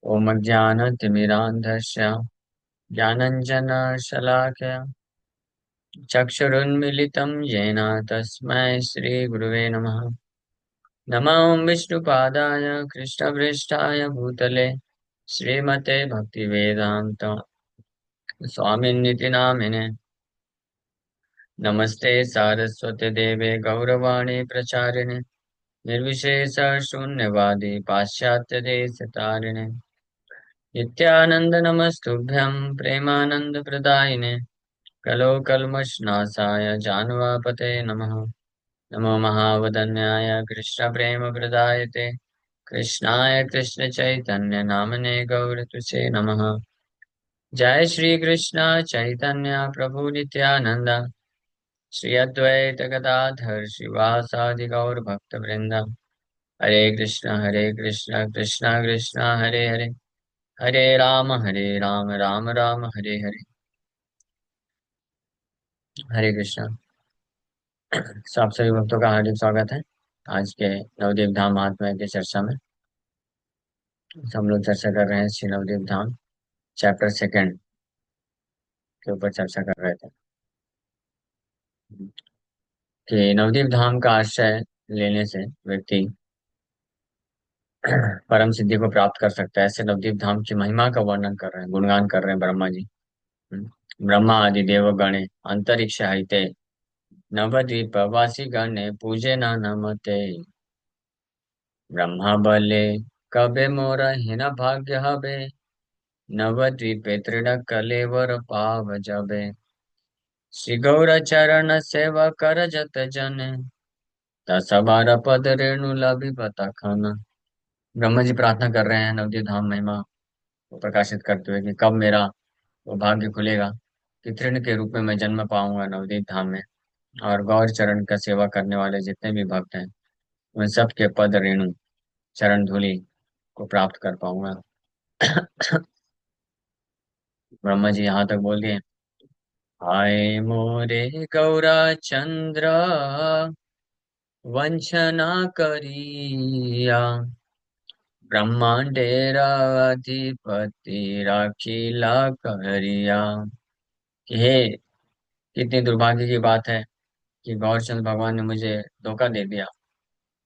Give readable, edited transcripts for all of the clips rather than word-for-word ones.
ॐ अज्ञानतिमिरान्धस्य ज्ञानञ्जनशलाकया चक्षुरुन्मीलितं येन तस्मै श्रीगुरुवे नमः। नमो विष्णुपादाय कृष्णपृष्ठाय भूतले श्रीमते भक्तिवेदान्त स्वामिन्निति नामिने। नमस्ते सारस्वते देवे गौरवाणी प्रचारिणे निर्विशेषशून्यवादी पाश्चात्यदेशतारिणे नित्यानंद नमस्तुभ्यं प्रेमानंदप्रदायिने कलोकल्मषनाशाय जानवापते नमः। नमो महावदन्याय कृष्णप्रेमप्रदायते कृष्णाय कृष्णचैतन्य नामने गौरतुसे नमः। जय श्री कृष्ण चैतन्य प्रभु नित्यानंद श्री अद्वैत गदाधर शिवासादि गौर भक्त वृंद। हरे कृष्ण कृष्ण कृष्ण हरे हरे हरे राम राम राम हरे हरे। हरे कृष्ण। सब सभी भक्तों का हार्दिक स्वागत है आज के नवदीप धाम महात्म्य की चर्चा में। हम लोग चर्चा कर रहे हैं श्री नवदीप धाम चैप्टर सेकंड के ऊपर चर्चा कर रहे थे कि नवदीप धाम का आश्रय लेने से व्यक्ति परम सिद्धि को प्राप्त कर सकता है। ऐसे नवदीप धाम की महिमा का वर्णन कर रहे हैं, गुणगान कर रहे हैं ब्रह्मा जी। ब्रह्मा आदि देवगणे अंतरिक्ष हिते नवद्वीप वासी गणे पूजे न नमते। ब्रह्मा बले कबे मोर हिन भाग्य हबे नवद्वीपे तृण कलेवर पाव जबे। श्री गौर चरण सेवा कर जत जन तसबार पद रेणु लभी बतखन। ब्रह्मा जी प्रार्थना कर रहे हैं नवद्वीप धाम महिमा को प्रकाशित करते हुए कि कब मेरा वो भाग्य खुलेगा कि तृण के रूप में मैं जन्म पाऊंगा नवद्वीप धाम में, और गौर चरण का सेवा करने वाले जितने भी भक्त हैं उन सब के पद रेणु चरण धूलि को प्राप्त कर पाऊंगा। ब्रह्मा जी यहाँ तक बोल दिए। हाय मोरे गौरा चंद्र वंचना करिया ब्रह्मांडेर अधिपति राखीला करिया। कि हे, कितनी दुर्भाग्य की बात है कि गौरचंद भगवान ने मुझे धोखा दे दिया,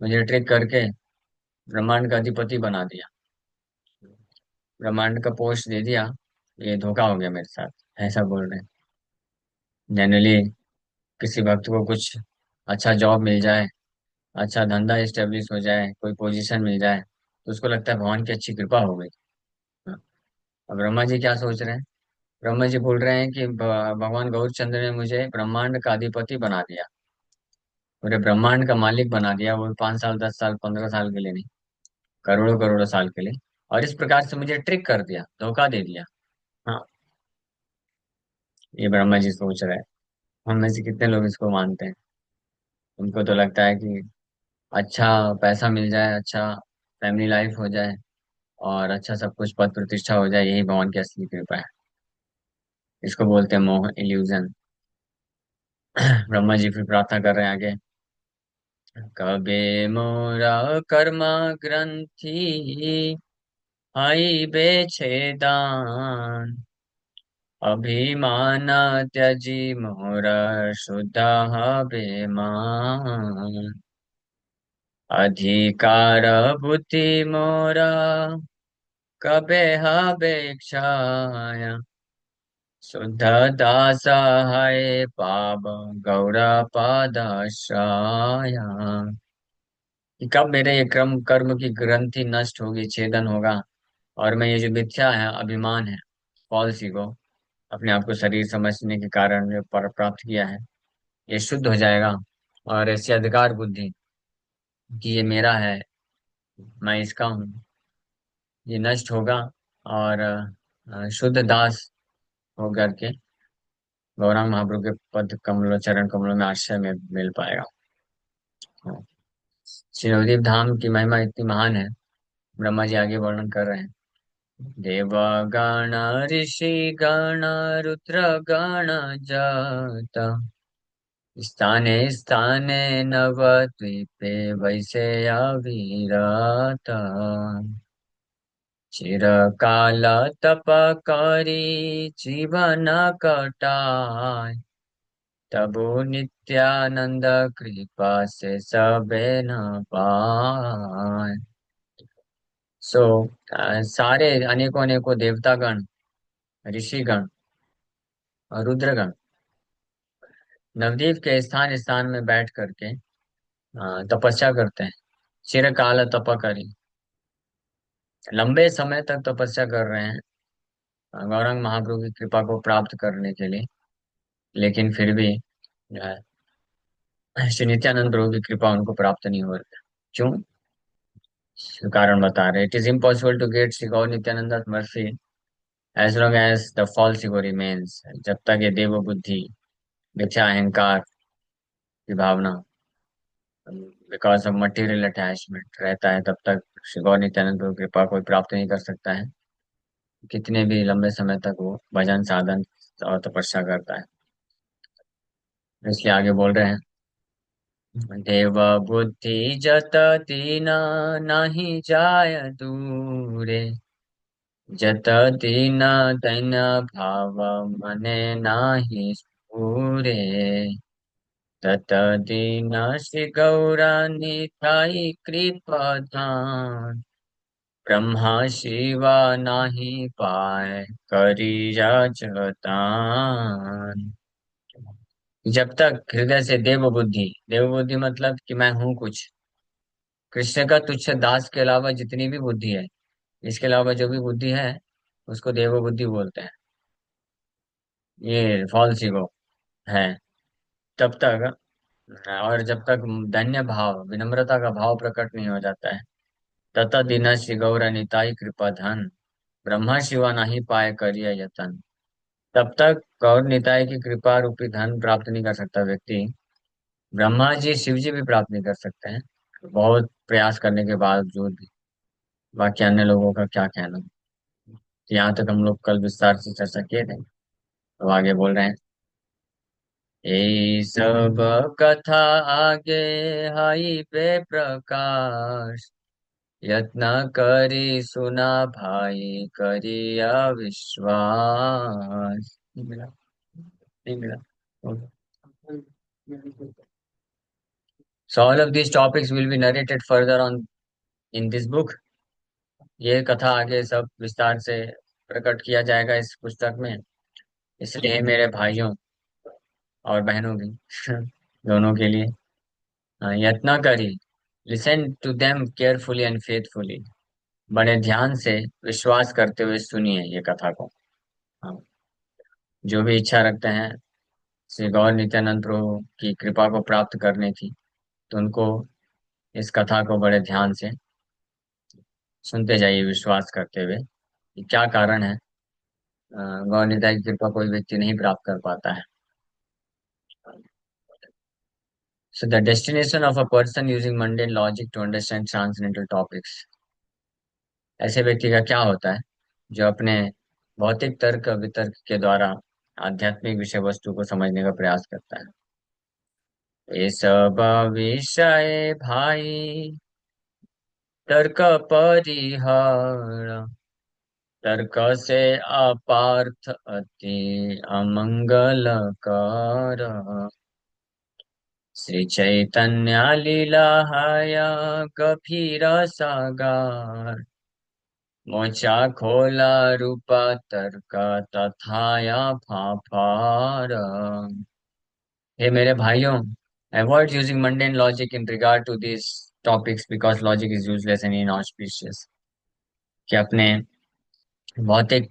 मुझे ट्रिक करके ब्रह्मांड का अधिपति बना दिया, ब्रह्मांड का पोस्ट दे दिया। ये धोखा हो गया मेरे साथ, ऐसा बोल रहे हैं। जनरली किसी भक्त को कुछ अच्छा जॉब मिल जाए, अच्छा धंधा इस्टेब्लिश हो जाए, कोई पोजीशन मिल जाए तो उसको लगता है भगवान की अच्छी कृपा हो गई। हाँ, अब ब्रह्मा जी क्या सोच रहे हैं? ब्रह्मा जी बोल रहे हैं कि भगवान गौरचंद्र ने मुझे ब्रह्मांड का अधिपति बना दिया, पूरे ब्रह्मांड का मालिक बना दिया, वो 5 साल 10 साल 15 साल के लिए नहीं, करोड़ों करोड़ों साल के लिए। और इस प्रकार से मुझे ट्रिक कर दिया, धोखा दे दिया। हाँ, ये ब्रह्मा जी सोच रहे हैं। हम में से कितने लोग इसको मानते हैं? उनको तो लगता है कि अच्छा पैसा मिल जाए, अच्छा फैमिली लाइफ हो जाए और अच्छा सब कुछ पद प्रतिष्ठा हो जाए, यही भगवान की असली कृपा है। इसको बोलते हैं मोह, इल्यूजन। ब्रह्मा जी फिर प्रार्थना कर रहे हैं आगे। कबे मोरा कर्मा ग्रंथि आई बेछेदान अभिमान त्यजी मोरा शुद्ध बेमान। अधिकार बुद्धि मोरा कबे हबेक्षाया शुद्ध दास है पाप गौर पादाश्रया। कि कब मेरे ये क्रम कर्म की ग्रंथि नष्ट होगी, छेदन होगा, और मैं ये जो मिथ्या है, अभिमान है, फॉल्स ईगो, अपने आप को शरीर समझने के कारण जो पर प्राप्त किया है, ये शुद्ध हो जाएगा। और ऐसी अधिकार बुद्धि कि ये मेरा है, मैं इसका हूँ, ये नष्ट होगा। और शुद्ध दास हो करके गौरांग महाप्रभु के पद कमलों, चरण कमलों में आश्रय में मिल पाएगा। हाँ। श्री नवदीप धाम की महिमा इतनी महान है, ब्रह्मा जी आगे वर्णन कर रहे हैं। देवगण ऋषि गण रुद्र गण जाता स्थाने स्थाने नवद्वीपे वैसे अविरता। चिरकाल तप करी जीवन कटाय, तबु नित्यानंद कृपा से सबे न पाए। सो सारे अनेकों अनेकों देवतागण, ऋषिगण और रुद्रगण नवदीप के स्थान स्थान में बैठ करके तपस्या करते हैं। चिरकाल तप करी, लंबे समय तक तपस्या कर रहे हैं गौरंग महाप्रभु की कृपा को प्राप्त करने के लिए। लेकिन फिर भी जो है, श्री नित्यानंद प्रभु की कृपा उनको प्राप्त नहीं हो रही। क्यों? इसका कारण बता रहे, it is impossible to get Shri Gaur Nityanand mercy as long as the false ego remains. जब तक ये देव बुद्धि, मिथ्या अहंकार की भावना, बिकॉज ऑफ मटेरियल अटैचमेंट रहता है, तब तक श्री गौर नित्यानंद प्रभु की कृपा कोई प्राप्त नहीं कर सकता है, कितने भी लंबे समय तक वो भजन साधन और तपस्या करता है। इसलिए आगे बोल रहे हैं, देव बुद्धि जत दीन नहीं जाय दूरे, जत दीन दैन भाव मने नाही पूरे, तत दीन श्री गौरा निताई कृपा धाम, ब्रह्मा शिवा नाही पाए करी जतान। जब तक हृदय से देव बुद्धि मतलब कि मैं हूं कुछ, कृष्ण का तुच्छ दास के अलावा जितनी भी बुद्धि है, इसके अलावा जो भी बुद्धि है उसको देव बुद्धि बोलते हैं। ये फॉल्स ईगो है। तब तक और जब तक धन्य भाव, विनम्रता का भाव प्रकट नहीं हो जाता है, तत दिन श्री गौर निताई कृपा धन, ब्रह्मा शिवा नहीं पाए करिय यतन। तब तक गौर निताई की कृपा रूपी धन प्राप्त नहीं कर सकता व्यक्ति। ब्रह्मा जी, शिव जी भी प्राप्त नहीं कर सकते हैं, बहुत प्रयास करने के बावजूद भी। बाकी अन्य लोगों का क्या कहना। यहाँ तक हम लोग कल विस्तार से चर्चा किए थे। तो आगे बोल रहे हैं, ये सब कथा आगे हाई पे प्रकाश, यत्न करी सुना भाई करी अविश्वास। नहीं मिला, नहीं मिला। So all of these topics will be narrated further on in this book. ये कथा आगे सब विस्तार से प्रकट किया जाएगा इस पुस्तक में। इसलिए मेरे भाइयों और बहनों भी दोनों के लिए यत्न करी, listen to them carefully and faithfully, बड़े ध्यान से विश्वास करते हुए सुनिए ये कथा को। हाँ, जो भी इच्छा रखते हैं श्री गौर नित्यानंद प्रभु की कृपा को प्राप्त करने की, तो उनको इस कथा को बड़े ध्यान से सुनते जाइए, विश्वास करते हुए कि क्या कारण है गौर निताई की कृपा कोई व्यक्ति नहीं प्राप्त कर पाता है। So the destination of a person using mundane logic to understand transcendental topics, ऐसे व्यक्ति का क्या होता है जो अपने भौतिक तर्क वितर्क के द्वारा आध्यात्मिक विषय वस्तु को समझने का प्रयास करता है। ये सब विषय भाई तर्क परिहार, तर्क से अपार्थ अति अमंगलकार, श्री चैतन्य लीला हया गभीर सागर, मोचा खोला रूपा तर्क तथाया फाफार। हे मेरे भाइयों, avoid using mundane logic in regard to these topics because logic is useless and inauspicious। कि अपने भौतिक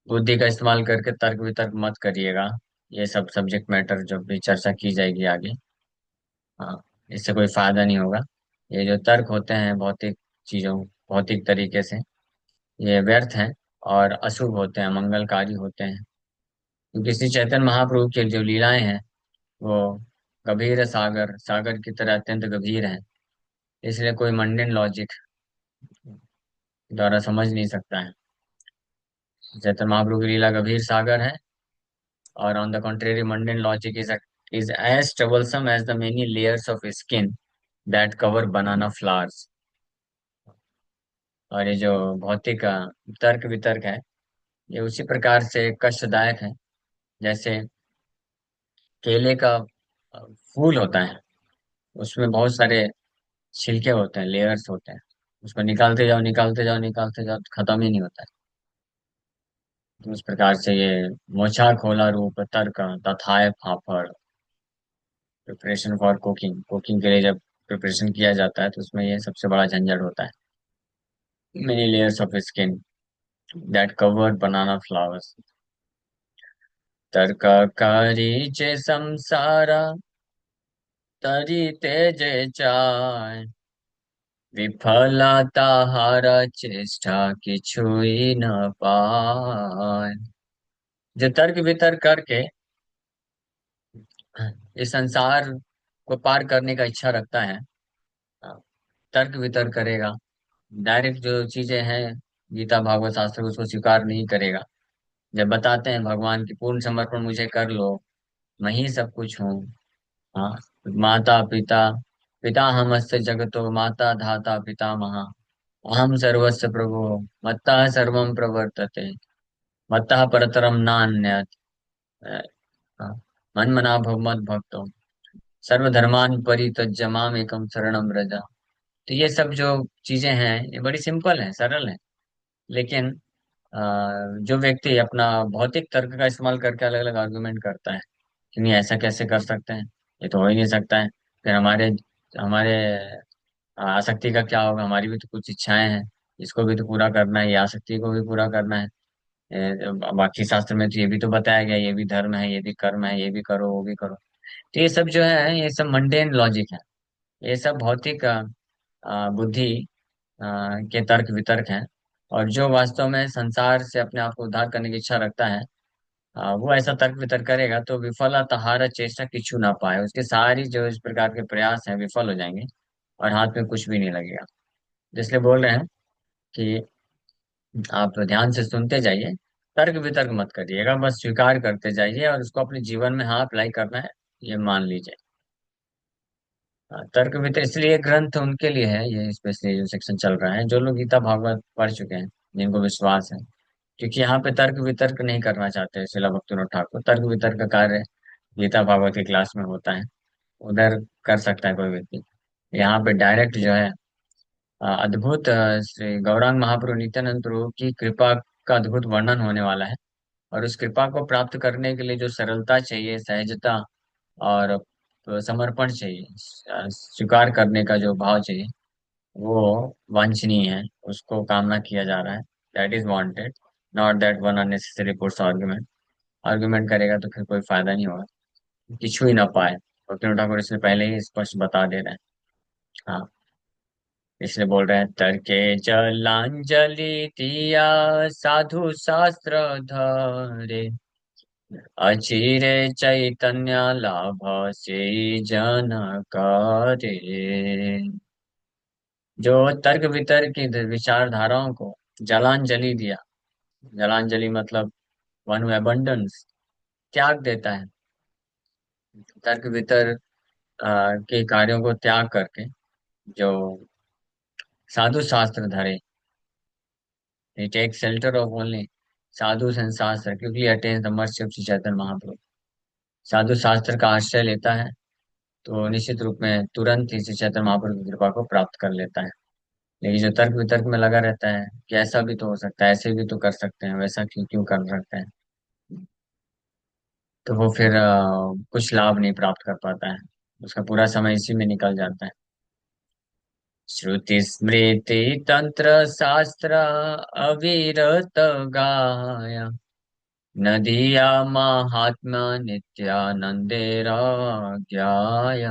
बुद्धि का इस्तेमाल करके तर्क वितर्क मत करिएगा। ये सब सब्जेक्ट मैटर जब भी चर्चा की जाएगी आगे, हाँ, इससे कोई फायदा नहीं होगा। ये जो तर्क होते हैं भौतिक चीजों, भौतिक तरीके से, ये व्यर्थ हैं और अशुभ होते हैं, मंगलकारी होते हैं। क्योंकि श्री चैतन्य महाप्रभु की जो लीलाएं हैं वो गंभीर सागर, सागर की तरह अत्यंत गंभीर हैं। इसलिए कोई मंडेन लॉजिक द्वारा समझ नहीं सकता है। चैतन्य महाप्रभु की लीला गंभीर सागर है, और on the contrary mundane logic is as troublesome as the many layers of skin that cover banana flowers। और ये जो भौतिक तर्क वितर्क है, ये उसी प्रकार से कष्टदायक है जैसे केले का अ, फूल होता है। उसमें बहुत सारे छिलके होते हैं, लेयर्स होते हैं। उसको निकालते जाओ निकालते जाओ निकालते जाओ, तो खत्म ही नहीं होता है। तो उस प्रकार से ये मोछा खोला रूप तर्क तथाय फाफड़। प्रिपरेशन फॉर कुकिंग, कुकिंग के लिए जब प्रिपरेशन किया जाता है तो उसमें ये सबसे बड़ा झंझट होता है। Many layers of skin that covered banana flowers. तर्ककारीचे संसारा तरी तेजे चाय, विफलता हारा चेष्टा किछुई न पाए। जो तर्क वितर्क करके इस संसार को पार करने का इच्छा रखता है, तर्क वितर्क करेगा, डायरेक्ट जो चीजें हैं गीता भागवत शास्त्र उसको स्वीकार नहीं करेगा। जब बताते हैं भगवान की पूर्ण समर्पण मुझे कर लो, मैं ही सब कुछ हूँ। हाँ, माता पिता, पिता हमस्य जगतो माता धाता पितामह, अहम सर्वस्य प्रभु मत्तः सर्वं प्रवर्तते, मत्तः परतरम नान्यत्। हाँ, मन मना भव मत भक्तो सर्वधर्मान परित्यज्य माम एकम शरणम व्रज। तो ये सब जो चीजें हैं ये बड़ी सिंपल है, सरल है। लेकिन जो व्यक्ति अपना भौतिक तर्क का इस्तेमाल करके अलग अलग आर्गुमेंट करता है कि नहीं ऐसा कैसे कर सकते हैं, ये तो हो ही नहीं सकता है, फिर हमारे हमारे आसक्ति का क्या होगा, हमारी भी तो कुछ इच्छाएं हैं, इसको भी तो पूरा करना है, ये आसक्ति को भी पूरा करना है। बाकी शास्त्र में तो ये भी तो बताया गया, ये भी धर्म है, ये भी कर्म है, ये भी करो वो भी करो। तो ये सब जो है ये सब मंडेन लॉजिक है। ये सब भौतिक बुद्धि के तर्क वितर्क हैं। और जो वास्तव में संसार से अपने आप को उद्धार करने की इच्छा रखता है, वो ऐसा तर्क वितर्क करेगा तो विफल तहार चेष्टा किच्छू ना पाए, उसके सारी जो इस प्रकार के प्रयास हैं विफल हो जाएंगे और हाथ में कुछ भी नहीं लगेगा। इसलिए बोल रहे हैं कि आप ध्यान से सुनते जाइए, तर्क वितर्क मत करिएगा, बस स्वीकार करते जाइए और उसको अपने जीवन में हाँ अप्लाई करना है, ये मान लीजिए। तर्क वितर्क इसलिए ग्रंथ उनके लिए है, ये स्पेशली जो सेक्शन चल रहा है, जो लोग गीता भागवत पढ़ चुके हैं, जिनको विश्वास है। क्योंकि यहाँ पे तर्क वितर्क नहीं करना चाहते शिला भक्तिनाथ ठाकुर, तर्क वितर्क का कार्य गीता भागवत की क्लास में होता है, उधर कर सकता है कोई व्यक्ति। यहाँ पे डायरेक्ट जो है अद्भुत श्री गौरांग महाप्रभु नित्यानंद प्रभु की कृपा का अद्भुत वर्णन होने वाला है। और उस कृपा को प्राप्त करने के लिए जो सरलता चाहिए, सहजता और समर्पण चाहिए, स्वीकार करने का जो भाव चाहिए, वो वांछनीय है, उसको कामना किया जा रहा है। That is wanted, not that one unnecessary puts argument. Argument करेगा तो फिर कोई फायदा नहीं होगा, किछु ही ना पाए। भक्ति ठाकुर इसलिए पहले ही स्पष्ट बता दे रहे हैं। हाँ, इसलिए बोल रहे हैं तर्के जलांजलि दिया साधु शास्त्र धरे, अचिरे चैतन्य लाभ से जन करे। जो तर्क वितर्क की विचारधाराओं को जलांजलि दिया, जलांजलि मतलब वन अबंडेंस, त्याग देता है, तर्क वितर्क के कार्यों को त्याग करके जो साधु शास्त्र धरे, he takes shelter of only sadhu shastra क्योंकि attains the mercy of Shri Chaitanya Mahaprabhu. साधु शास्त्र का आश्रय लेता है तो निश्चित रूप में तुरंत ही श्री चैतन्य महाप्रभु की कृपा को प्राप्त कर लेता है। लेकिन जो तर्क वितर्क में लगा रहता है कि ऐसा भी तो हो सकता है, ऐसे भी तो कर सकते हैं, वैसा क्यों क्यों कर सकते हैं, तो वो फिर कुछ लाभ नहीं प्राप्त कर पाता है, उसका पूरा समय इसी में निकल जाता है। श्रुति स्मृति तंत्र शास्त्र अविरत गाय, नदिया महात्मा नित्यानंदेर ज्ञाय।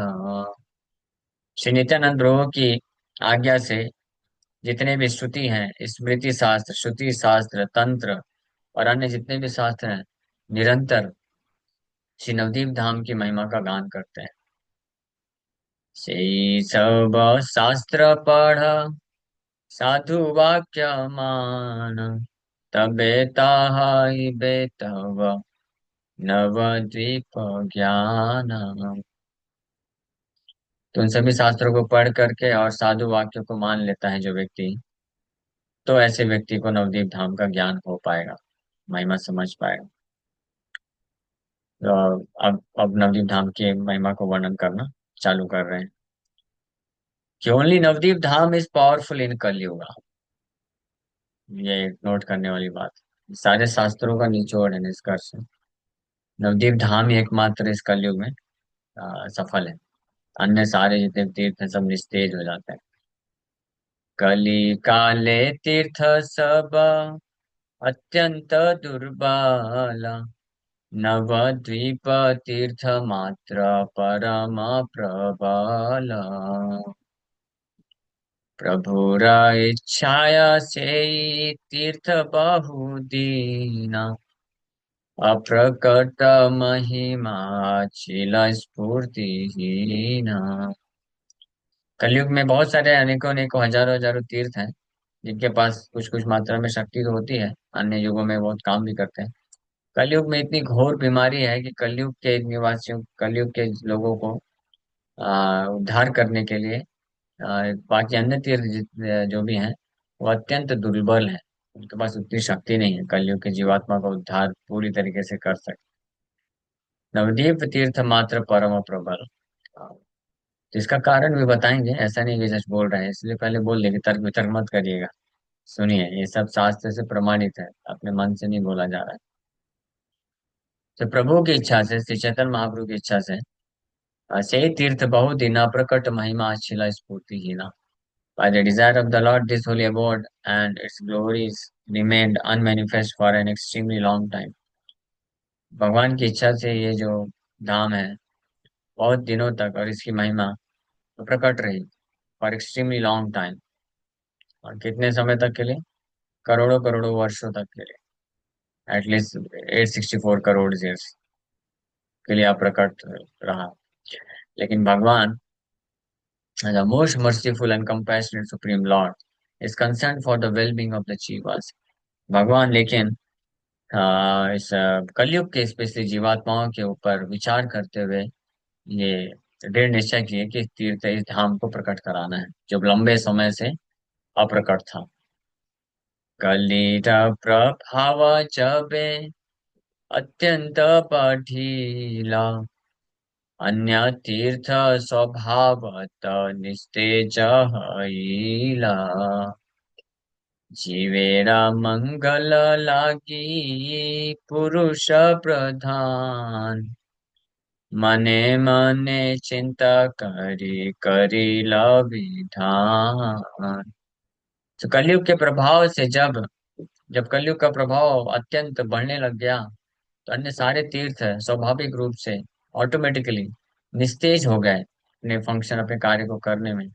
श्री नित्यानंद प्रभु की आज्ञा से जितने भी श्रुति हैं, स्मृति शास्त्र, श्रुति शास्त्र, तंत्र और अन्य जितने भी शास्त्र हैं, निरंतर श्री नवदीप धाम की महिमा का गान करते हैं। से सब शास्त्र पढ़ साधु वाक्य मान, तबे ताहाई बेतव नवद्वीप ज्ञान। तो उन सभी शास्त्रों को पढ़ करके और साधु वाक्यों को मान लेता है जो व्यक्ति, तो ऐसे व्यक्ति को नवदीप धाम का ज्ञान हो पाएगा, महिमा समझ पाएगा। तो अब नवदीप धाम की महिमा को वर्णन करना चालू कर रहे हैं कि only Navdeep Dham is powerful in कलयुग। ये एक नोट करने वाली बात है। सारे शास्त्रों का निचोड़ है, निष्कर्ष है, नवदीप धाम ही एकमात्र इस कलयुग में सफल है। अन्य सारे जितने तीर्थ हैं सब निस्तेज हो जाते हैं। कली काले तीर्थ सब अत्यंत दुर्बल, नवद्वीप तीर्थ मात्र परम प्रबल। प्रभुर इच्छाया से तीर्थ बहुदीना, अप्रकट महिमा छिल स्फूर्तिहीना। कलयुग में बहुत सारे अनेकों अनेकों हजारों हजारों तीर्थ हैं जिनके पास कुछ कुछ मात्रा में शक्ति तो होती है, अन्य युगों में बहुत काम भी करते हैं। कलयुग में इतनी घोर बीमारी है कि कलयुग के निवासियों, कलयुग के लोगों को उद्धार करने के लिए बाकी अन्य तीर्थ जो भी हैं वो अत्यंत दुर्बल हैं। उनके पास उतनी शक्ति नहीं है कलयुग के जीवात्मा का उद्धार पूरी तरीके से कर सके। नवदीप तीर्थ मात्र परम प्रबल। तो इसका कारण भी बताएंगे, ऐसा नहीं कि सच बोल रहे हैं, इसलिए पहले बोल देंगे, तर्क वितर्क मत करिएगा। सुनिए, ये सब शास्त्र से प्रमाणित है, अपने मन से नहीं बोला जा रहा है। तो प्रभु की इच्छा से, श्री चैतन्य महाप्रभु की इच्छा से से ही तीर्थ बहुदिना प्रकट महिमा शिला स्फूर्ति हीना। By the desire of the Lord, this holy abode and its glories remained unmanifest for an extremely long time. भगवान की इच्छा से ये जो धाम है बहुत दिनों तक, और इसकी महिमा तो प्रकट रही फॉर एक्सट्रीमली लॉन्ग टाइम। और कितने समय तक के लिए? करोड़ों करोड़ों वर्षों तक के लिए, एटलीस्ट 864 करोड़ ईयर्स के लिए आप प्रकट रहा। लेकिन भगवान, the most merciful and compassionate supreme Lord, is concerned for the well-being of the jivas. भगवान लेकिन इस कलयुग के स्पेशली जीवात्माओं के ऊपर विचार करते हुए ये दृढ़ निश्चय किए कि इस तीर्थ, इस धाम को प्रकट कराना है जो लंबे समय से अप्रकट था। कलित प्रभाव जबे अत्यंत पठिला, अन्य तीर्थ स्वभावत निस्तेज हईला। जीवेरा मंगल लागी पुरुष प्रधान, मने मने चिंता करी करी विधान। तो कलयुग के प्रभाव से जब जब कलयुग का प्रभाव अत्यंत बढ़ने लग गया तो अन्य सारे तीर्थ स्वाभाविक रूप से ऑटोमेटिकली निस्तेज हो गए अपने फंक्शन, अपने कार्य को करने में।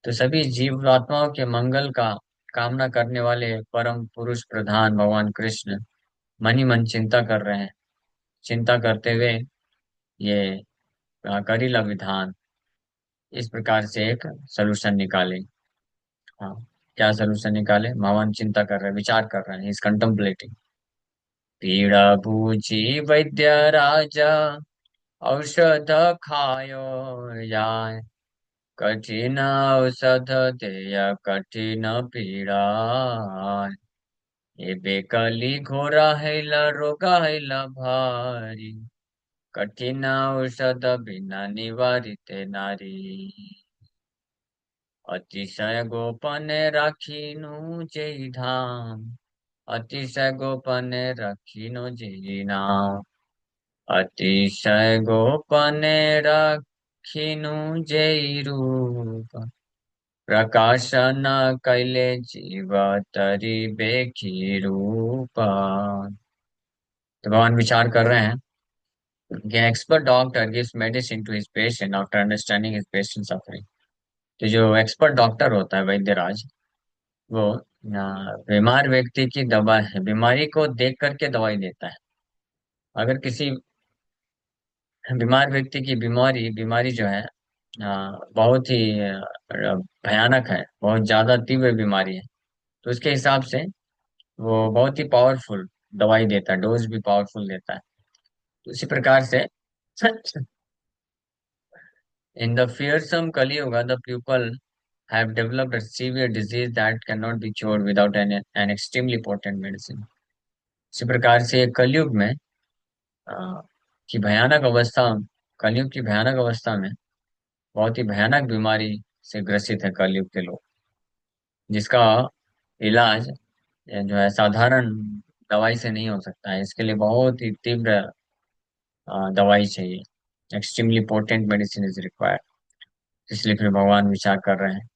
तो सभी जीवात्माओं के मंगल का कामना करने वाले परम पुरुष प्रधान भगवान कृष्ण मन ही मन चिंता कर रहे हैं। चिंता करते हुए ये करीला विधान, इस प्रकार से एक सोल्यूशन निकाले। हाँ, क्या सोल्यूशन निकाले? भगवान चिंता कर रहे हैं, विचार कर रहे हैं, इज कंtemplating। पीड़ा बूझी वैद्य राजा औषध खायो जाय, कठिन औषध देय कठिन पीड़ा। ये बेकली घोरा हैला रोगा हैला भारी, कठिन औषध बिना निवारित नारी। अतिशय गोपन राखीनु जेहि धाम, अतिशय गोपन राखीनु जेहि नाम, अतिशय गोपन राखीनु जेहि रूप, प्रकाशन कैले जीव तरी बेखी रूपा। तो भगवान विचार कर रहे हैं कि expert doctor gives medicine to his patient after understanding his patient suffering. तो जो एक्सपर्ट डॉक्टर होता है, वैद्यराज, वो बीमार व्यक्ति की दवा है, बीमारी को देख करके दवाई देता है। अगर किसी बीमार व्यक्ति की बीमारी बीमारी जो है बहुत ही भयानक है, बहुत ज्यादा तीव्र बीमारी है, तो उसके हिसाब से वो बहुत ही पावरफुल दवाई देता है, डोज भी पावरफुल देता है। तो इसी प्रकार से in the fearsome Kali Yuga, the people have developed a severe disease that cannot be cured without an extremely potent medicine. इसी प्रकार से कलयुग में अ, की भयानक अवस्था कलयुग की भयानक अवस्था में बहुत ही भयानक बीमारी से ग्रसित है कलयुग के लोग, जिसका इलाज जो है साधारण दवाई से नहीं हो सकता है। इसके लिए बहुत ही तीव्र दवाई चाहिए। Extremely potent medicine is required. इसलिए फिर भगवान विचार कर रहे हैं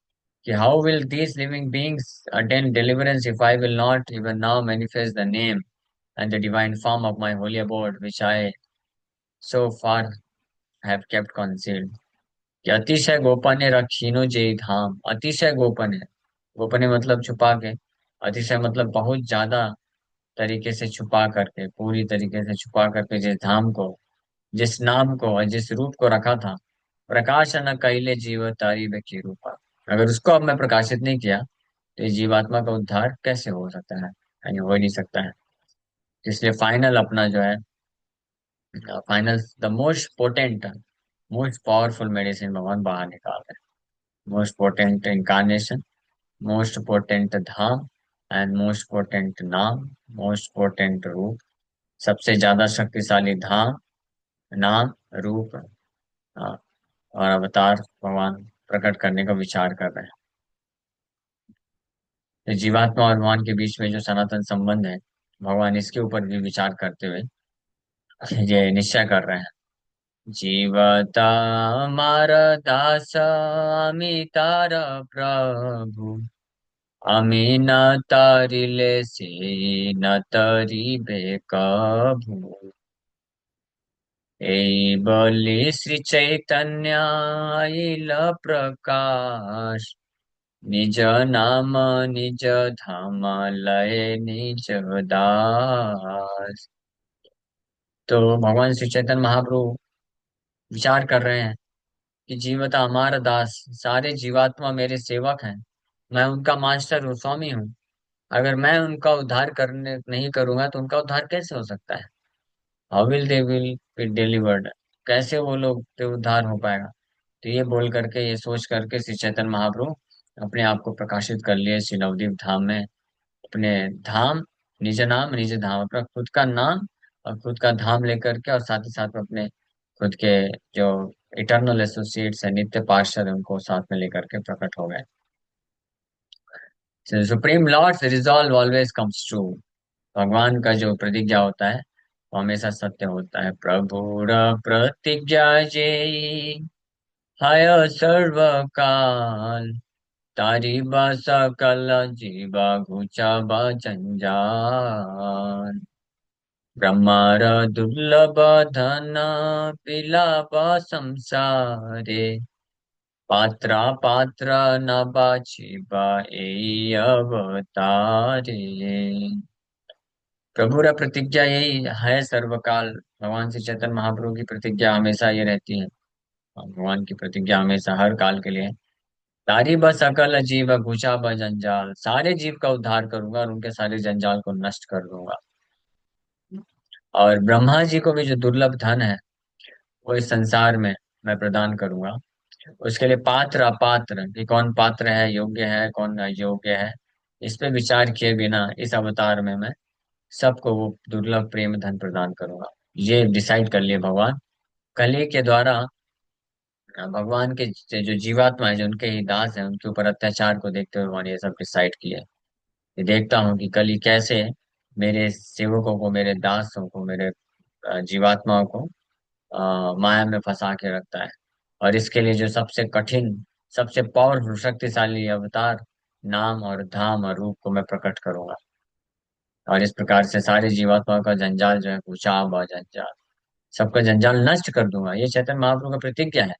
कि how will these living beings attain deliverance if I will not even now manifest the name and the divine form of my holy abode which I so far have kept concealed. कि अतिशय गोपनीय रखीनो जे धाम, अतिशय गोपनीय, गोपनीय मतलब छुपा के, अतिशय मतलब बहुत ज्यादा तरीके से छुपा करके, पूरी तरीके से छुपा करके जिस धाम को, जिस नाम को और जिस रूप को रखा था, प्रकाश न कैले जीव तारी की रूपा, अगर उसको अब मैं प्रकाशित नहीं किया तो इस जीवात्मा का उद्धार कैसे हो सकता है, यानी हो ही नहीं सकता है। इसलिए फाइनल अपना जो है, final the most potent, most powerful medicine भगवान बाहर निकाल रहे हैं। Most potent incarnation, most potent Dham and most potent नाम, मोस्ट पोटेंट रूप, सबसे ज्यादा शक्तिशाली धाम, नाम, रूप, और अवतार भगवान प्रकट करने का विचार कर रहे हैं। तो जीवात्मा और भगवान के बीच में जो सनातन संबंध है, भगवान इसके ऊपर भी विचार करते हुए ये निश्चय कर रहे हैं। जीवता मार दास আমি তার प्रभु, আমি না তারিলে সে না তারিবে কভু। এই বলি শ্রী চৈতন্য আইল प्रकाश, निज नाम निज धाम लय निज दास। तो भगवान श्री चैतन्य महाप्रभु विचार कर रहे हैं कि जीवता हमारा दास, सारे जीवात्मा मेरे सेवक हैं, मैं उनका मास्टर हूँ, स्वामी हूँ। अगर मैं उनका उद्धार करने नहीं करूंगा तो उनका उद्धार कैसे हो सकता है? How will they will be delivered, कैसे वो लोग पे उद्धार हो पाएगा? तो ये बोल करके, ये सोच करके श्री चैतन्य महाप्रभु अपने आप को प्रकाशित कर लिए श्री नवदीप धाम में। अपने धाम, निज नाम निज धाम, अपना खुद का नाम और खुद का धाम लेकर के, और साथ ही साथ में अपने खुद के जो इटर्नल एसोसिएट्स है, नित्य पार्षद है, उनको साथ में लेकर के प्रकट हो गए। Supreme lord's resolve always comes true, भगवान का जो प्रतिज्ञा होता है वो हमेशा सत्य होता है। प्रभुर प्रतिज्ञा जेई हाय सर्वकाल, तारी बा सकल जीवा घुचा बा जंजाल। ब्रह्मार दुर्लभ धन बिलाप संसारे, पात्रा पात्र न बाछिबा एई अवतारे। प्रभु रा प्रतिज्ञा यही है सर्वकाल, भगवान श्री चैतन्य महाप्रभु की प्रतिज्ञा हमेशा ये रहती है। भगवान की प्रतिज्ञा हमेशा हर काल के लिए है। तारी ब सकल जीव घुचा ब जंजाल, सारे जीव का उद्धार करूंगा और उनके सारे जंजाल को नष्ट कर दूंगा। और ब्रह्मा जी को भी जो दुर्लभ धन है वो इस संसार में मैं प्रदान करूंगा। उसके लिए पात्र अपात्र, कि कौन पात्र है, योग्य है, कौन अयोग्य है, इस पे विचार किए बिना इस अवतार में मैं सबको वो दुर्लभ प्रेम धन प्रदान करूंगा। ये डिसाइड कर लिए भगवान। कली के द्वारा भगवान के जो जीवात्मा है, जो उनके ही दास है, उनके ऊपर अत्याचार को देखते हुए भगवान ये सब डिसाइड किया। ये देखता हूँ कि कली कैसे मेरे सेवकों को, मेरे दासों को, मेरे जीवात्माओं को माया में फंसा के रखता है। और इसके लिए जो सबसे कठिन, सबसे पावरफुल, शक्तिशाली अवतार, नाम और धाम और रूप को मैं प्रकट करूंगा। और इस प्रकार से सारे जीवात्माओं का जंजाल जो है, भूचाल व जंजाल, सबका जंजाल नष्ट कर दूंगा। ये चैतन्य महाप्रभु का प्रतिज्ञा है।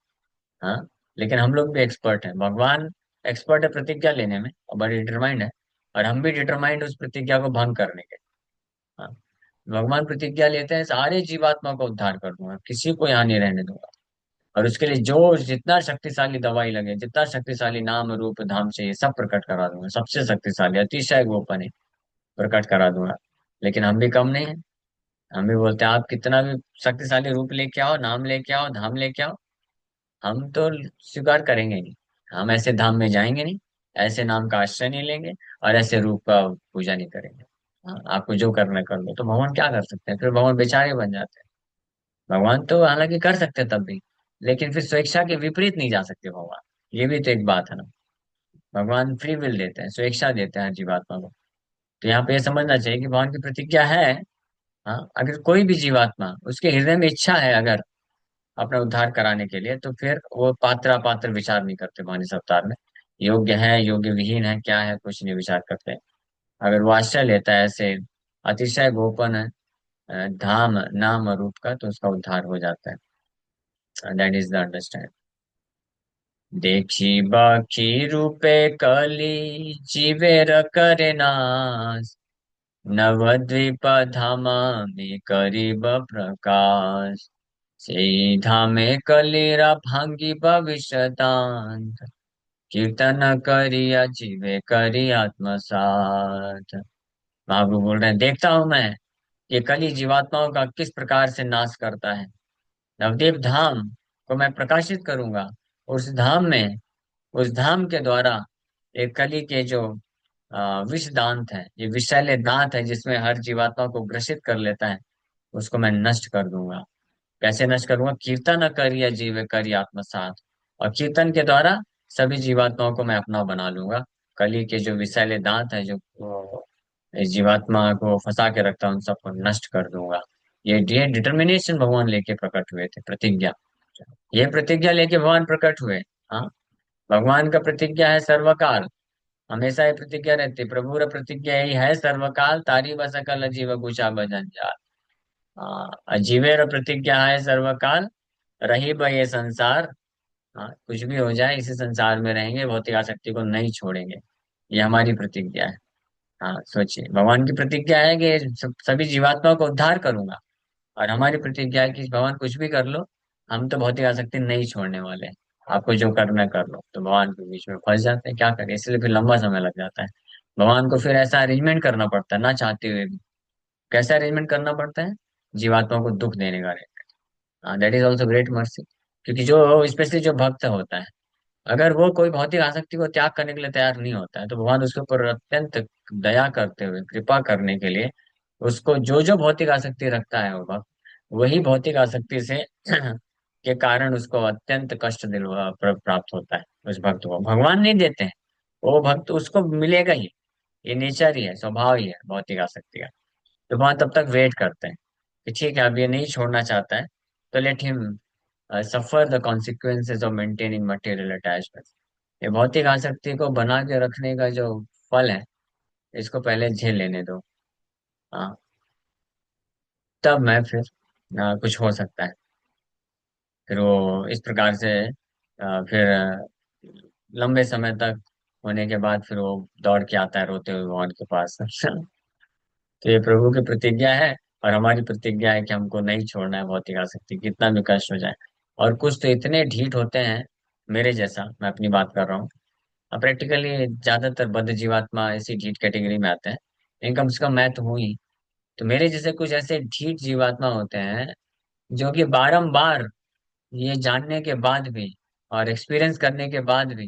हाँ, लेकिन हम लोग भी एक्सपर्ट हैं। भगवान एक्सपर्ट है प्रतिज्ञा लेने में और बड़े डिटरमाइंड है, और हम भी डिटरमाइंड उस प्रतिज्ञा को भंग करने के। हाँ, भगवान प्रतिज्ञा लेते हैं सारे जीवात्मा को उद्धार कर दूंगा, किसी को यहाँ नहीं रहने दूंगा। और उसके लिए जो जितना शक्तिशाली दवाई लगे, जितना शक्तिशाली नाम रूप धाम चाहिए, सब प्रकट करा दूंगा। सबसे शक्तिशाली, अतिशय गोपनीय प्रकट करा दूंगा। लेकिन हम भी कम नहीं है। हम भी बोलते हैं आप कितना भी शक्तिशाली रूप लेके आओ, नाम लेके आओ, धाम लेके आओ, हम तो स्वीकार करेंगे नहीं। हम ऐसे धाम में जाएंगे नहीं, ऐसे नाम का आश्रय नहीं लेंगे, और ऐसे रूप का पूजा नहीं करेंगे। हाँ, आपको जो करना है कर लो। तो भगवान क्या कर सकते हैं? फिर भगवान बेचारे बन जाते हैं। भगवान तो हालांकि कर सकते हैं तब भी, लेकिन फिर स्वेच्छा के विपरीत नहीं जा सकते भगवान। ये भी तो एक बात है ना। भगवान फ्री विल देते हैं, स्वेच्छा देते हैं हर जीवात्मा को। तो यहाँ पे ये समझना चाहिए कि भगवान की प्रतिज्ञा है। हाँ, अगर कोई भी जीवात्मा, उसके हृदय में इच्छा है अगर अपना उद्धार कराने के लिए, तो फिर वो पात्र अपात्र विचार नहीं करते भगवान इस अवतार में। योग्य है, योग्य विहीन है, क्या है, कुछ नहीं विचार करते। अगर वो आश्रय लेता है ऐसे अतिशय गोपन धाम नाम और रूप का, तो उसका उद्धार हो जाता है। That is the understand. देखी बाखी रूपे कली जीवेर करे नाश, नवद्वीप धामा में करीब प्रकाश, সেই ধামে কলিরা ভাঙ্গি ভবিষ্যদান্ত, कीर्तन करिया जीवे करी आत्मसात। महाप्रभु बोल रहे हैं, देखता हूं मैं ये कली जीवात्माओं का किस प्रकार से नाश करता है। नवदीप धाम को मैं प्रकाशित करूंगा। उस धाम में, उस धाम के द्वारा एक कली के जो विष दांत है, ये विषैले दांत है जिसमें हर जीवात्मा को ग्रसित कर लेता है, उसको मैं नष्ट कर दूंगा। कैसे नष्ट करूंगा? कीर्तन करिय जीव करी आत्मसात। और कीर्तन के द्वारा सभी जीवात्माओं को मैं अपना बना लूंगा। कली के जो विषैले दांत है जो इस जीवात्मा को फंसा के रखता है, उन सबको नष्ट कर दूंगा। ये डिटर्मिनेशन भगवान लेके प्रकट हुए थे, प्रतिज्ञा। ये प्रतिज्ञा लेके भगवान प्रकट हुए। हाँ, भगवान का प्रतिज्ञा है सर्वकाल। हमेशा ये प्रतिज्ञा रहती है, प्रभु र प्रतिज्ञा यही है, सर्वकाल तारी बसकल जीव गुचा भजन जाल। हाँ, जीवेर प्रतिज्ञा है सर्वकाल, रही ब ये संसार। हाँ, कुछ भी हो जाए इसी संसार में रहेंगे, भौतिक आसक्ति को नहीं छोड़ेंगे। ये हमारी प्रतिज्ञा है। हाँ, सोचिए, भगवान की प्रतिज्ञा है कि सभी जीवात्माओं को उद्धार करूंगा, और हमारी प्रतिज्ञा है कि भगवान कुछ भी कर लो, हम तो भौतिक आसक्ति नहीं छोड़ने वाले हैं। आपको जो करना है कर लो। तो भगवान के बीच में फंस जाते हैं, क्या करें, इसलिए फिर लंबा समय लग जाता है। भगवान को फिर ऐसा अरेंजमेंट करना पड़ता है ना चाहते हुए भी। कैसा अरेंजमेंट करना पड़ता है? जीवात्मा को दुख देने का। That is also great mercy. क्योंकि जो स्पेशली जो भक्त होता है, अगर वो कोई भौतिक आसक्ति को त्याग करने के लिए तैयार नहीं होता है, तो भगवान उसके ऊपर अत्यंत दया करते हुए, कृपा करने के लिए, उसको जो जो भौतिक आसक्ति रखता है वो भक्त, वही भौतिक आसक्ति से के कारण उसको अत्यंत कष्ट दिल प्राप्त होता है। उस भक्त को भगवान नहीं देते हैं, वो भक्त उसको मिलेगा ही। ये नेचर ही है, स्वभाव ही है भौतिक आसक्ति का। तो वहां तब तक वेट करते हैं कि ठीक है, अब ये नहीं छोड़ना चाहता है, तो let him suffer the consequences of maintaining material attachment. ये भौतिक आसक्ति को बना के रखने का जो फल है, इसको पहले झेल लेने दो। हाँ, तब मैं फिर कुछ हो सकता है। फिर वो इस प्रकार से फिर लंबे समय तक होने के बाद फिर वो दौड़ के आता है रोते हुए भगवान के पास। तो ये प्रभु की प्रतिज्ञा है, और हमारी प्रतिज्ञा है कि हमको नहीं छोड़ना है भौतिक आसक्ति, कितना भी कष्ट हो जाए। और कुछ तो इतने ढीठ होते हैं, मेरे जैसा, मैं अपनी बात कर रहा हूँ। अब प्रैक्टिकली ज्यादातर बद्ध जीवात्मा ऐसी ढीठ कैटेगरी में आते हैं, लेकिन कम से कम मैं तो हूँ ही। तो मेरे जैसे कुछ ऐसे ढीठ जीवात्मा होते हैं, जो कि बारंबार ये जानने के बाद भी और एक्सपीरियंस करने के बाद भी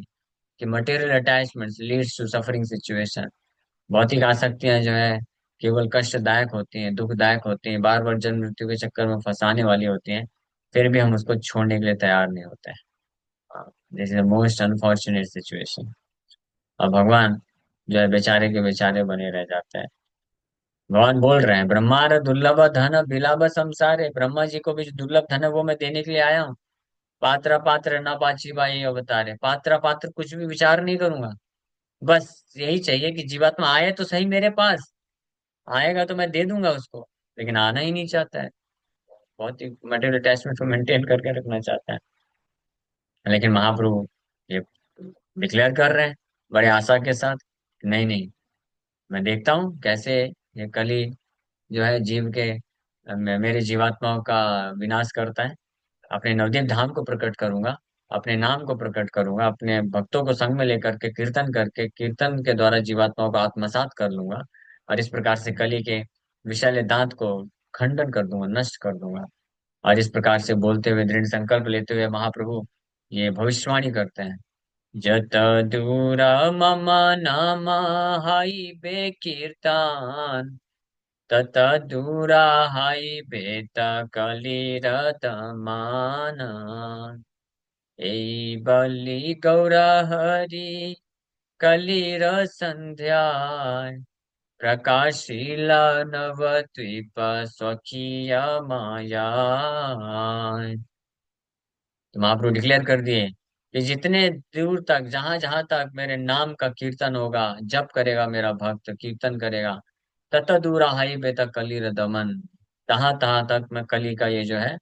कि material attachments leads to suffering situation, भौतिक आसक्तियां जो है केवल कष्टदायक होती हैं, दुखदायक होती हैं, बार बार जन्म मृत्यु के चक्कर में फंसाने वाली होती हैं, फिर भी हम उसको छोड़ने के लिए तैयार नहीं होते हैं। This is most unfortunate situation. और भगवान जो है बेचारे के बेचारे बने रह जाते हैं। भगवान बोल रहे हैं, ब्रह्मार दुर्लभ धन बिलाब संसारे, ब्रह्मा जी को भी जो दुर्लभ धन है वो मैं देने के लिए आया हूँ। पात्र पात्र ना पाची बाई अवतारे, पात्र पात्र कुछ भी विचार नहीं करूंगा। बस यही चाहिए कि जीवात्मा आए तो सही मेरे पास। आएगा तो मैं दे दूंगा उसको, लेकिन आना ही नहीं चाहता है। बहुत ही मटेरियल अटैचमेंट को मेंटेन करके रखना चाहता है। लेकिन महाप्रभु ये डिक्लेयर कर रहे हैं बड़े आशा के साथ, नहीं नहीं, मैं देखता हूँ कैसे ये कली जो है जीव के मेरे जीवात्माओं का विनाश करता है। अपने नवदीप धाम को प्रकट करूंगा, अपने नाम को प्रकट करूंगा, अपने भक्तों को संग में लेकर के कीर्तन करके, कीर्तन के द्वारा जीवात्माओं को आत्मसात कर लूंगा, और इस प्रकार से कली के विषैले दांत को खंडन कर दूंगा, नष्ट कर दूंगा। और इस प्रकार से बोलते हुए, दृढ़ संकल्प लेते हुए महाप्रभु ये भविष्यवाणी करते हैं जत दूर मम नाम हाइबे कीर्तन, तत दूरा हाइबे कलिर दमान। এই বলি গৌর হরি কলির সন্ধ্যায়, प्रकाशिला नवद्वीप स्वकीय माया। तो महाप्रभु डिक्लेयर कर दिए कि जितने दूर तक, जहां जहां तक मेरे नाम का कीर्तन होगा, जप करेगा मेरा भक्त, कीर्तन करेगा, तत दूर हाई बेता कली दमन, तहां तहां तक मैं कली का ये जो है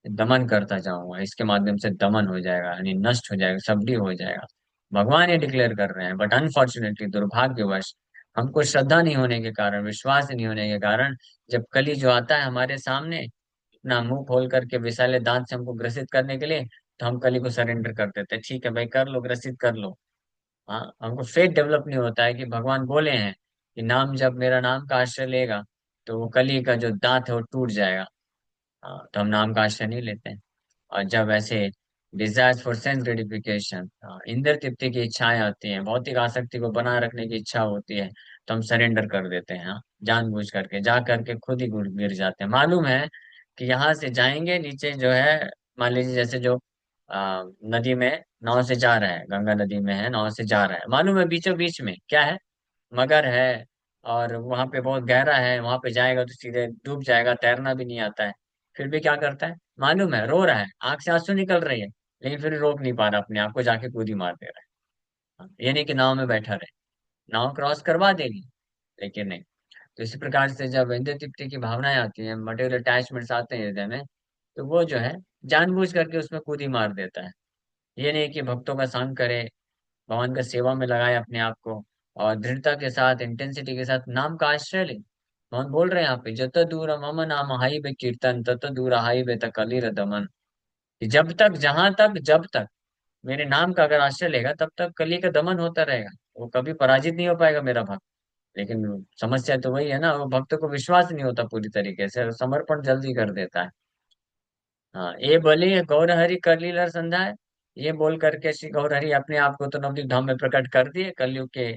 दमन करता जाऊंगा, इसके माध्यम से दमन हो जाएगा, यानी नष्ट हो जाएगा, सबडी हो जाएगा। भगवान ये डिक्लेयर कर रहे हैं, बट अनफॉर्चुनेटली, दुर्भाग्यवश, हमको श्रद्धा नहीं होने के कारण, विश्वास नहीं होने के कारण, जब कली जो आता है हमारे सामने अपना मुंह खोल करके विषैले दांत से हमको ग्रसित करने के लिए, तो हम कली को सरेंडर कर देते हैं। ठीक है भाई, कर लो, ग्रसित कर लो। हाँ, हमको फेथ डेवलप नहीं होता है कि भगवान बोले हैं कि नाम, जब मेरा नाम का आश्रय लेगा तो वो कली का जो दांत है वो टूट जाएगा। हाँ, तो हम नाम का आश्रय नहीं लेते हैं। और जब ऐसे डिजायर फॉर सेंस ग्रेटिफिकेशन, इंद्र तृप्ति की इच्छाएं आती हैं, भौतिक आसक्ति को बनाए रखने की इच्छा होती है, तो हम सरेंडर कर देते हैं। हाँ, जानबूझ करके जा करके खुद ही गिर जाते हैं। मालूम है कि यहाँ से जाएंगे नीचे जो है, मान लीजिए जैसे जो नदी में नाव से जा रहा है, गंगा नदी में है, नाव से जा रहा है, मालूम है बीचों बीच में क्या है, मगर है, और वहां पे बहुत गहरा है, वहां पे जाएगा तो सीधे डूब जाएगा, तैरना भी नहीं आता है। फिर भी क्या करता है मालूम है, रो रहा है, आंख से आंसू निकल रही है, लेकिन फिर रोक नहीं पा रहा अपने आप को, जाके कूदी मार दे रहा है। ये नहीं कि नाव में बैठा रहे, नाव क्रॉस करवा देगी, लेकिन नहीं। तो इसी प्रकार से जब इंद्र तृप्ति की भावनाएं आती हैं, मटेरियल अटैचमेंट्स आते हैं हृदय में, तो वो जो है जानबूझ करके उसमें कूदी मार देता है। ये नहीं कि भक्तों का संग करे, भगवान का सेवा में लगाए अपने आप को, और दृढ़ता के साथ, इंटेंसिटी के साथ नाम का आश्रय ले। भगवान बोल रहे हैं यहाँ पे, जत दूर मम नाम हाई बे कीर्तन, तत दूर हाई बे कलिर दमन। कि जब तक, जहां तक, जब तक मेरे नाम का अगर आश्रय लेगा, तब तक कली का दमन होता रहेगा, वो कभी पराजित नहीं हो पाएगा मेरा भक्त। लेकिन समस्या तो वही है ना, वो भक्त को विश्वास नहीं होता पूरी तरीके से, समर्पण जल्दी कर देता है। हाँ, ये बोली गौर हरि कर लीला संध्या है, ये बोल करके श्री गौर हरि अपने आप को तो नवदीप धाम में प्रकट कर दिए कलयुग के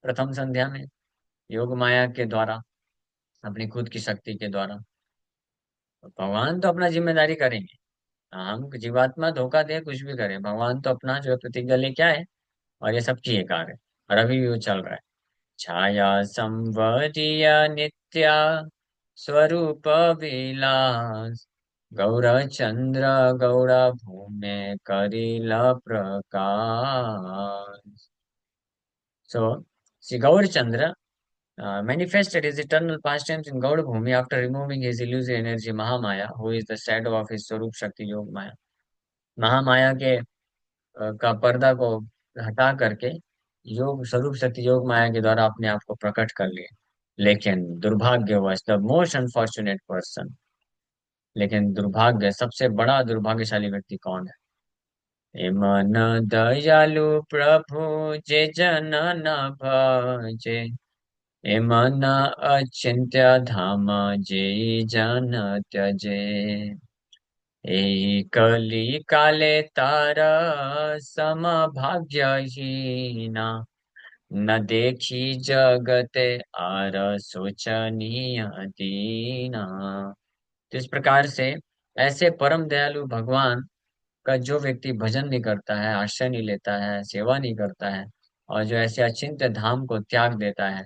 प्रथम संध्या में, योग माया के द्वारा, अपनी खुद की शक्ति के द्वारा। तो भगवान तो अपना जिम्मेदारी करेंगे। हम जीवात्मा धोखा दे, कुछ भी करे, भगवान तो अपना जो है प्रतिज्ञा लेके आए, और ये सब किए कार्य, और अभी भी वो चल रहा है। छाया संवरीय नित्या स्वरूप विलास, गौर चंद्र गौर भूमि करिला प्रकाश। So, see, Gaur Chandra manifested his eternal pastimes in Gaur Bhumi after removing his illusory energy Mahamaya, who is the shadow of his Swarup Shakti Yog Maya. Mahamaya के का पर्दा को हटा करके योग स्वरूप शक्ति योग माया के द्वारा अपने आप को प्रकट कर लिए। लेकिन दुर्भाग्यवश, द मोस्ट अनफॉर्चुनेट पर्सन, लेकिन दुर्भाग्य, सबसे बड़ा दुर्भाग्यशाली व्यक्ति कौन है? हे मन दयालु प्रभु जे जन न भजे, हे मन अचिंत्य धाम जे जन त्यजे, ए कली काले तारा समभाग्यहीना, न देखी जगते आर शोचनीय दीना। तो इस प्रकार से ऐसे परम दयालु भगवान का जो व्यक्ति भजन नहीं करता है, आश्रय नहीं लेता है, सेवा नहीं करता है, और जो ऐसे अचिंत्य धाम को त्याग देता है,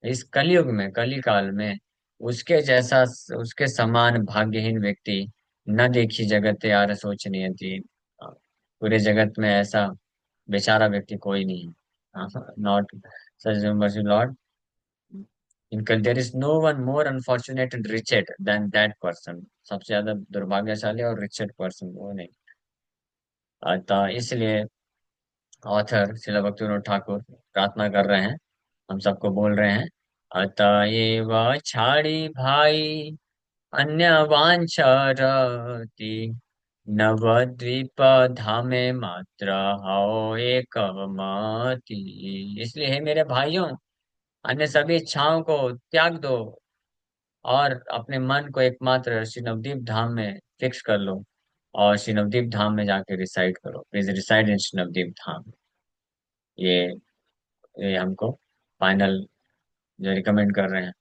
इस कलयुग में, कली काल में, उसके जैसा, उसके समान भाग्यहीन व्यक्ति न देखी जगत यार सोचनीय थी। पूरे जगत में ऐसा बेचारा व्यक्ति कोई नहीं है, नॉट सच मर्सी लॉर्ड, इनका there is no one more unfortunate and wretched than that person. सबसे ज्यादा दुर्भाग्यशाली और रिचेड पर्सन वो नहीं। अतः इसलिए ऑथर श्रील भक्तिविनोद ठाकुर प्रार्थना कर रहे हैं, हम सबको बोल रहे हैं, अतएव छाड़ी भाई अन्य वांछरति, नवद्वीप धामे मात्र हौ एक मति। इसलिए हे मेरे भाइयों, अन्य सभी इच्छाओं को त्याग दो, और अपने मन को एकमात्र श्री नवदीप धाम में फिक्स कर लो, और श्री नवदीप धाम में जाके रिसाइड करो, please reside in Shri Navadvip Dham. ये ये हमको फाइनल जो रिकमेंड कर रहे हैं।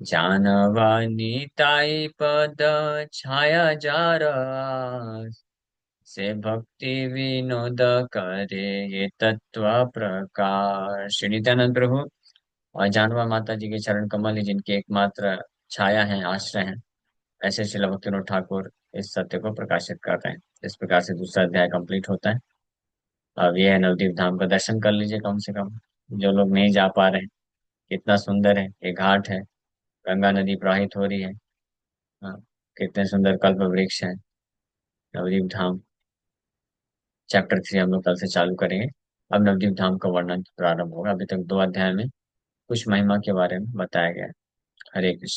जानवानी ताई पद छाया जार से भक्ति विनोद करे ये तत्व प्रकाश। श्री नित्यानंद प्रभु और जानवा माता जी के चरण कमल ही जिनकी एकमात्र छाया है, आश्रय है, ऐसे श्रील भक्तिविनोद ठाकुर इस सत्य को प्रकाशित कर रहे हैं। इस प्रकार से दूसरा अध्याय कंप्लीट होता है। अब ये है, नवदीप धाम का दर्शन कर लीजिए कम से कम, जो लोग नहीं जा पा रहे हैं। कितना सुंदर है, ये घाट है, गंगा नदी प्रवाहित हो रही है। हाँ, कितने सुंदर कल्प वृक्ष है। नवदीप धाम चैप्टर 3 हम लोग कल से चालू करेंगे। अब नवदीप धाम का वर्णन प्रारंभ होगा। अभी तक 2 अध्याय में कुछ महिमा के बारे में बताया गया है। हरे कृष्ण।